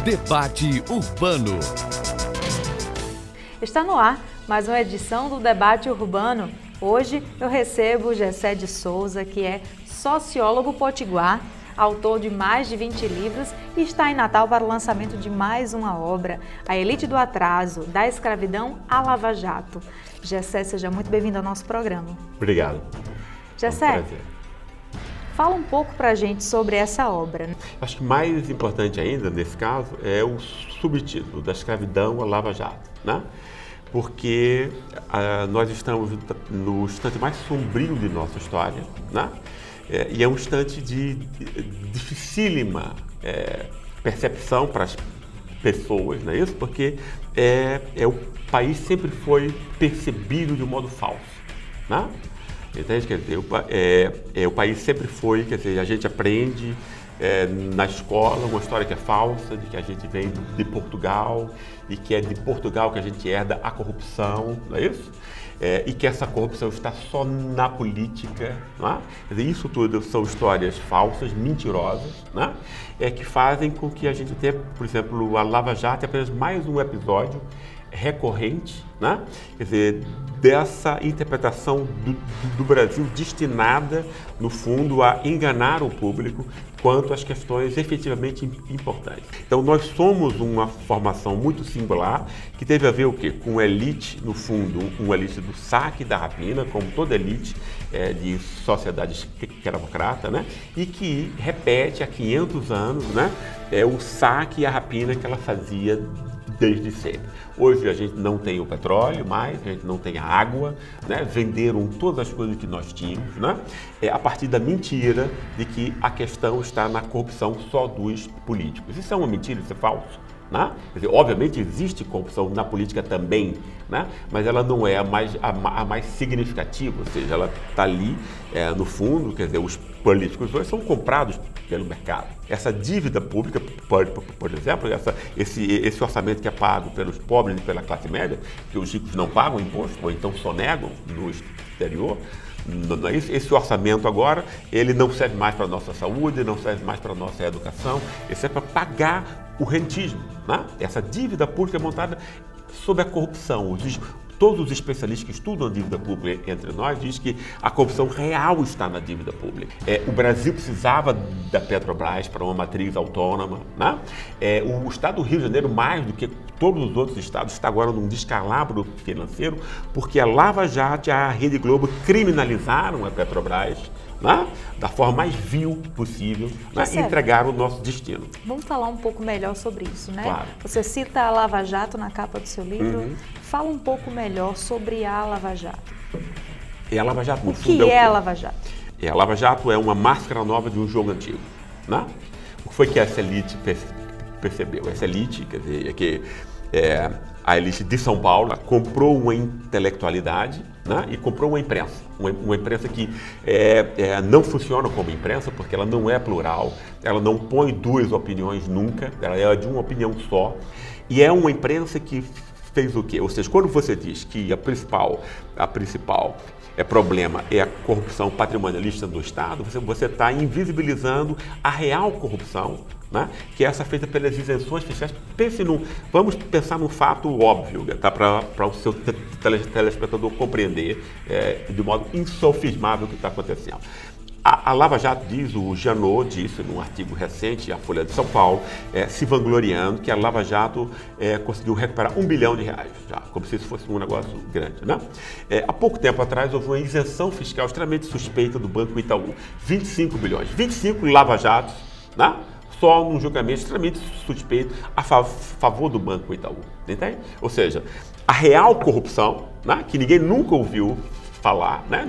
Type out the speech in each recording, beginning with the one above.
Debate Urbano. Está no ar mais uma edição do Debate Urbano. Hoje eu recebo Gessé de Souza, que é sociólogo potiguar, autor de mais de 20 livros e está em Natal para o lançamento de mais uma obra, A Elite do Atraso, da Escravidão à Lava Jato. Gessé, seja muito bem-vindo ao nosso programa. Obrigado. Gessé, É um prazer. Fala um pouco para a gente sobre essa obra. Acho que mais importante ainda, nesse caso, é o subtítulo, Da Escravidão à Lava Jato, né? Porque nós estamos no instante mais sombrio de nossa história, né? E é um instante de dificílima percepção para as pessoas, não é isso? Porque o país sempre foi percebido de um modo falso, né? Entende? Quer dizer, o país sempre foi, quer dizer, a gente aprende na escola uma história que é falsa, de que a gente vem de Portugal e que é de Portugal que a gente herda a corrupção, não é isso? E que essa corrupção está só na política, não é? Quer dizer, isso tudo são histórias falsas, mentirosas, né? Que fazem com que a gente tenha, por exemplo, a Lava Jato é apenas mais um episódio recorrente, né? Quer dizer, dessa interpretação do Brasil destinada, no fundo, a enganar o público quanto às questões efetivamente importantes. Então, nós somos uma formação muito singular que teve a ver o quê? Com elite, no fundo, uma elite do saque e da rapina, como toda elite de sociedade escravocrata, né? E que repete há 500 anos, né? O saque e a rapina que ela fazia desde sempre. Hoje a gente não tem o petróleo mais, a gente não tem a água, né? Venderam todas as coisas que nós tínhamos, né? A partir da mentira de que a questão está na corrupção só dos políticos. Isso é uma mentira, isso é falso, né? Quer dizer, obviamente existe corrupção na política também, né? Mas ela não é a mais significativa, ou seja, ela está ali no fundo, quer dizer, os políticos hoje são comprados pelo mercado. Essa dívida pública, por exemplo, esse orçamento que é pago pelos pobres e pela classe média, que os ricos não pagam imposto ou então sonegam no exterior, não é isso? Esse orçamento agora, ele não serve mais para a nossa saúde, não serve mais para a nossa educação, ele serve para pagar o rentismo, né? Essa dívida pública é montada sobre a corrupção. Todos os especialistas que estudam a dívida pública entre nós dizem que a corrupção real está na dívida pública. O Brasil precisava da Petrobras para uma matriz autônoma, né? O estado do Rio de Janeiro, mais do que todos os outros estados, está agora num descalabro financeiro, porque a Lava Jato e a Rede Globo criminalizaram a Petrobras, né? Da forma mais vil possível, né? E entregaram o nosso destino. Vamos falar um pouco melhor sobre isso, né? Claro. Você cita a Lava Jato na capa do seu livro. Fala um pouco melhor sobre a Lava Jato. A Lava Jato, no o fundo, que é a Lava Jato? A Lava Jato é uma máscara nova de um jogo antigo, né? O que foi que essa elite percebeu? Essa elite, quer dizer, que a elite de São Paulo comprou uma intelectualidade, né? E comprou uma imprensa. Uma imprensa que não funciona como imprensa porque ela não é plural, ela não põe duas opiniões nunca, ela é de uma opinião só. E é uma imprensa que fez o quê? Ou seja, quando você diz que a principal problema é a corrupção patrimonialista do Estado, você está invisibilizando a real corrupção, né? Que é essa feita pelas isenções fiscais. Vamos pensar num fato óbvio, tá? Para o seu telespectador compreender de modo insofismável o que está acontecendo. A Lava Jato diz, o Janot disse num artigo recente, a Folha de São Paulo, se vangloriando que a Lava Jato conseguiu recuperar R$1 bilhão já, como se isso fosse um negócio grande, né? Há pouco tempo atrás houve uma isenção fiscal extremamente suspeita do Banco Itaú, 25 bilhões, 25 Lava Jatos, né? Só num julgamento extremamente suspeito a favor do Banco Itaú, entende? Ou seja, a real corrupção, né? Que ninguém nunca ouviu falar, né?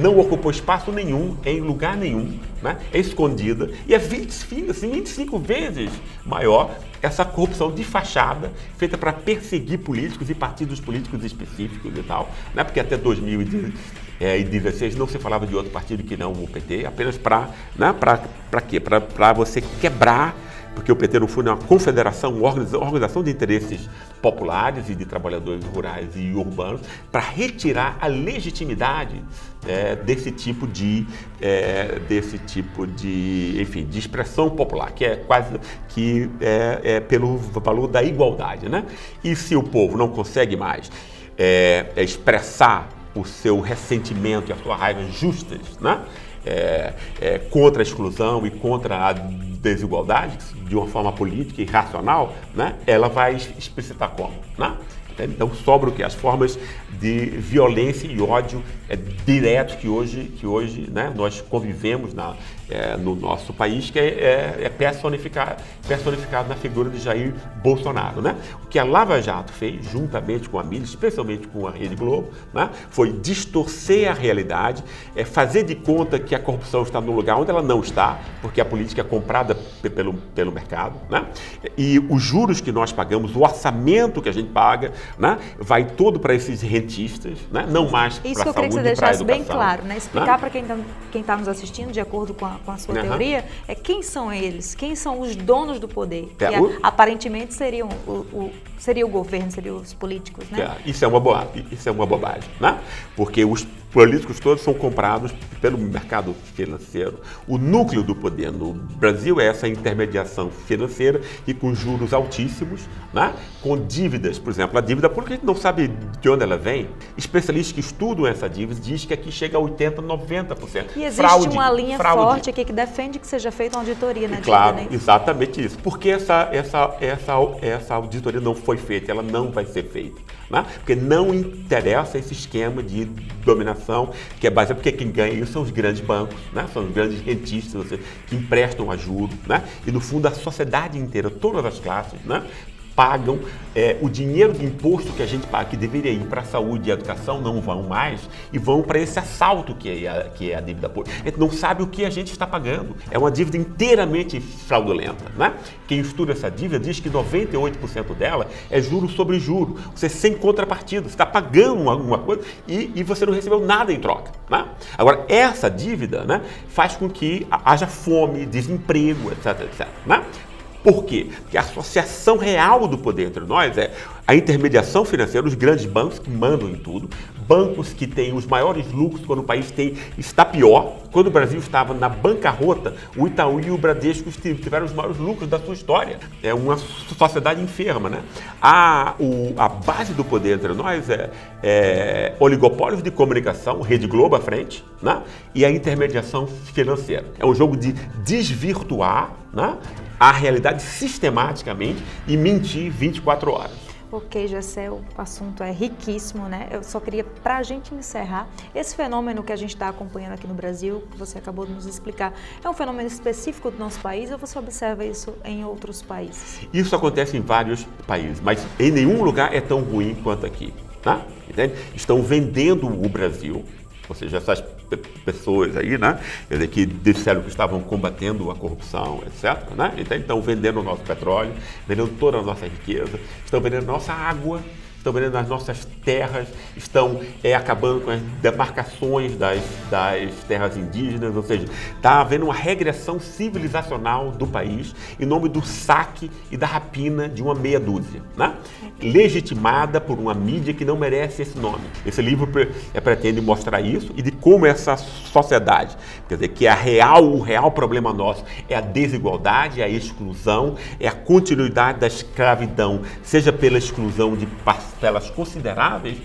Não ocupou espaço nenhum, em lugar nenhum, né? É escondida e é 25 vezes maior essa corrupção de fachada feita para perseguir políticos e partidos políticos específicos e tal, né? Porque até 2016 não se falava de outro partido que não o PT, apenas para, né? Para quê? Para você quebrar porque o PT, no fundo, é uma confederação, uma organização de interesses populares e de trabalhadores rurais e urbanos, para retirar a legitimidade desse tipo de enfim, de expressão popular, que é quase que pelo valor da igualdade, né? E se o povo não consegue mais expressar o seu ressentimento e a sua raiva justas, né? Contra a exclusão e contra a desigualdade, de uma forma política e racional, né? Ela vai explicitar como, né? Então sobra o que? As formas de violência e ódio diretos que hoje né, nós convivemos no nosso país, que é personificado na figura de Jair Bolsonaro, né? O que a Lava Jato fez, juntamente com a mídia, especialmente com a Rede Globo, né, foi distorcer a realidade, fazer de conta que a corrupção está no lugar onde ela não está, porque a política é comprada pelo mercado, né? E os juros que nós pagamos, o orçamento que a gente paga, né, vai todo para esses rentistas, né? Não mais para a saúde e para a educação. Isso que eu queria que você deixasse bem claro, né? Explicar para quem está nos assistindo, de acordo com a sua teoria, quem são eles, quem são os donos do poder, que aparentemente seriam seria o governo, seriam os políticos, né? Isso é uma bobagem, né? Porque os políticos todos são comprados pelo mercado financeiro. O núcleo do poder no Brasil é essa intermediação financeira e com juros altíssimos, né? Com dívidas, por exemplo, a dívida pública a gente não sabe de onde ela vem. Especialistas que estudam essa dívida dizem que aqui chega a 80%, 90%. E existe uma linha forte aqui que defende que seja feita uma auditoria na dívida, claro, né? exatamente isso. Porque essa auditoria não foi feita, ela não vai ser feita, né? Porque não interessa esse esquema de dominação que é baseado, porque quem ganha isso são os grandes bancos, né? São os grandes rentistas, que emprestam ajuda, né? E no fundo a sociedade inteira, todas as classes, né, pagam o dinheiro de imposto que a gente paga, que deveria ir para a saúde e a educação, não vão mais e vão para esse assalto que é a dívida pública. A gente não sabe o que a gente está pagando. É uma dívida inteiramente fraudulenta, né? Quem estuda essa dívida diz que 98% dela é juro sobre juro. Você sem contrapartida, você está pagando alguma coisa e você não recebeu nada em troca, né? Agora, essa dívida, né, faz com que haja fome, desemprego, etc, etc, né? Por quê? Porque a associação real do poder entre nós é a intermediação financeira, os grandes bancos que mandam em tudo, bancos que têm os maiores lucros quando o país está pior. Quando o Brasil estava na bancarrota, o Itaú e o Bradesco tiveram os maiores lucros da sua história. É uma sociedade enferma, né? A base do poder entre nós é oligopólios de comunicação, Rede Globo à frente, né? E a intermediação financeira. É um jogo de desvirtuar, né, a realidade sistematicamente e mentir 24 horas. Ok, Gessé, o assunto é riquíssimo, né? Eu só queria, para a gente encerrar, esse fenômeno que a gente está acompanhando aqui no Brasil, que você acabou de nos explicar, é um fenômeno específico do nosso país ou você observa isso em outros países? Isso acontece em vários países, mas em nenhum lugar é tão ruim quanto aqui, tá? Entende? Estão vendendo o Brasil, ou seja, essas pessoas aí, né, quer dizer, que disseram que estavam combatendo a corrupção, etc, né? Então, estão vendendo o nosso petróleo, vendendo toda a nossa riqueza, estão vendendo a nossa água, estão vendendo as nossas terras, estão acabando com as demarcações das terras indígenas, ou seja, está havendo uma regressão civilizacional do país em nome do saque e da rapina de uma meia dúzia, né? Legitimada por uma mídia que não merece esse nome. Esse livro pretende mostrar isso e de como essa sociedade, quer dizer, que o real problema nosso é a desigualdade, é a exclusão, é a continuidade da escravidão, seja pela exclusão de parcelas consideráveis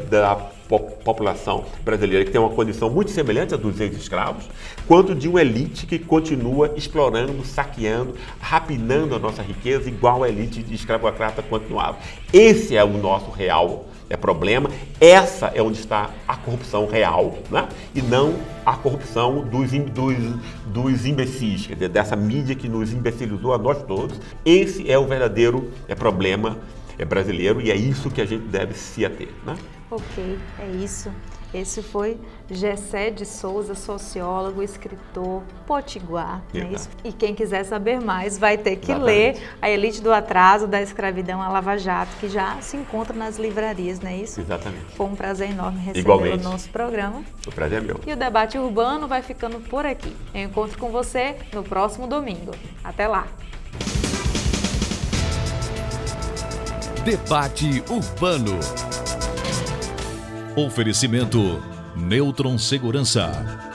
da população brasileira, que tem uma condição muito semelhante à dos ex-escravos, quanto de uma elite que continua explorando, saqueando, rapinando a nossa riqueza, igual a elite de escravocrata continuava. Esse é o nosso real problema, essa é onde está a corrupção real, né? E não a corrupção dos imbecis, quer dizer, dessa mídia que nos imbecilizou a nós todos. Esse é o verdadeiro problema brasileiro e é isso que a gente deve se ater, né? Ok, é isso. Esse foi Gessé de Souza, sociólogo, escritor, potiguar, não é isso? E quem quiser saber mais vai ter que ler A Elite do Atraso, da Escravidão à Lava Jato, que já se encontra nas livrarias, não é isso? Exatamente. Foi um prazer enorme recebê-lo no nosso programa. O prazer é meu. E o Debate Urbano vai ficando por aqui. Eu encontro com você no próximo domingo. Até lá! Debate Urbano. Oferecimento Neutron Segurança.